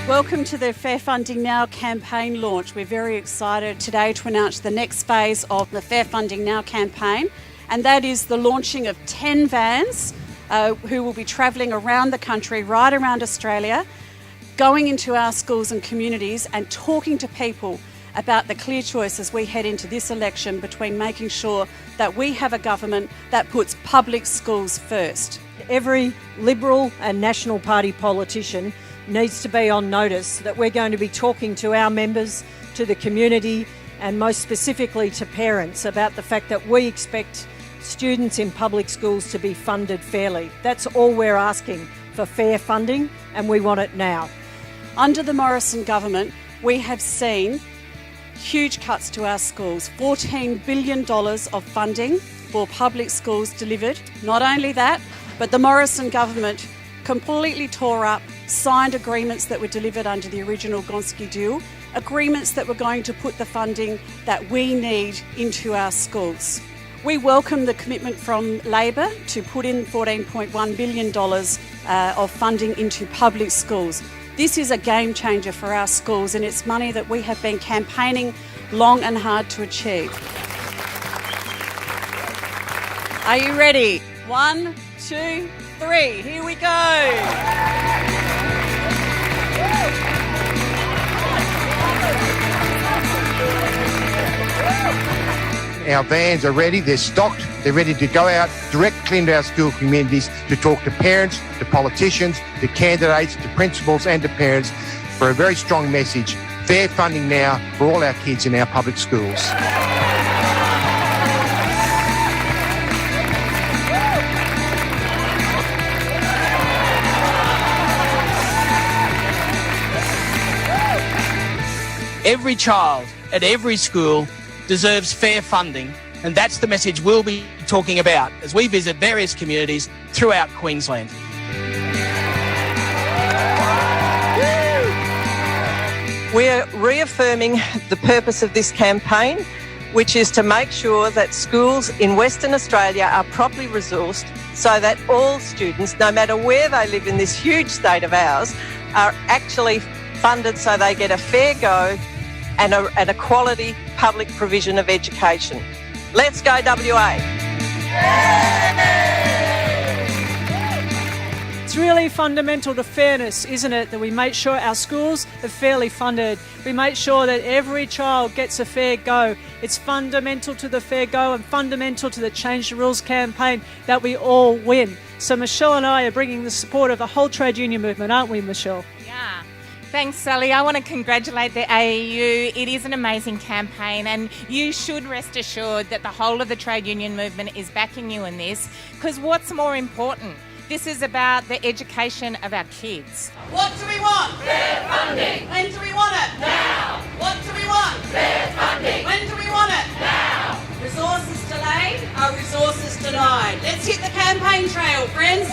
Welcome to the Fair Funding Now campaign launch. We're very excited today to announce the next phase of the Fair Funding Now campaign, and that is the launching of 10 vans who will be travelling around the country, right around Australia, going into our schools and communities and talking to people about the clear choice as we head into this election between making sure that we have a government that puts public schools first. Every Liberal and National Party politician needs to be on notice that we're going to be talking to our members, to the community, and most specifically to parents about the fact that we expect students in public schools to be funded fairly. That's all we're asking, for fair funding, and we want it now. Under the Morrison government, we have seen huge cuts to our schools, $14 billion of funding for public schools delivered. Not only that, but the Morrison government completely tore up signed agreements that were delivered under the original Gonski deal, agreements that were going to put the funding that we need into our schools. We welcome the commitment from Labor to put in $14.1 billion of funding into public schools. This is a game changer for our schools, and it's money that we have been campaigning long and hard to achieve. Are you ready? 1, 2, 3, here we go. Our vans are ready, they're stocked, they're ready to go out directly into our school communities to talk to parents, to politicians, to candidates, to principals and to parents for a very strong message. Fair funding now for all our kids in our public schools. Every child at every school deserves fair funding, and that's the message we'll be talking about as we visit various communities throughout Queensland. We're reaffirming the purpose of this campaign, which is to make sure that schools in Western Australia are properly resourced so that all students, no matter where they live in this huge state of ours, are actually funded so they get a fair go and a quality public provision of education. Let's go WA! It's really fundamental to fairness, isn't it, that we make sure our schools are fairly funded. We make sure that every child gets a fair go. It's fundamental to the fair go and fundamental to the Change the Rules campaign that we all win. So Michelle and I are bringing the support of the whole trade union movement, aren't we, Michelle? Yeah. Thanks, Sally. I want to congratulate the AEU. It is an amazing campaign, and you should rest assured that the whole of the trade union movement is backing you in this, because what's more important? This is about the education of our kids. What do we want? Fair funding. When do we want it? Now. What do we want? Fair funding. When do we want it? Now. Resources delayed are resources denied. Let's hit the campaign trail, friends.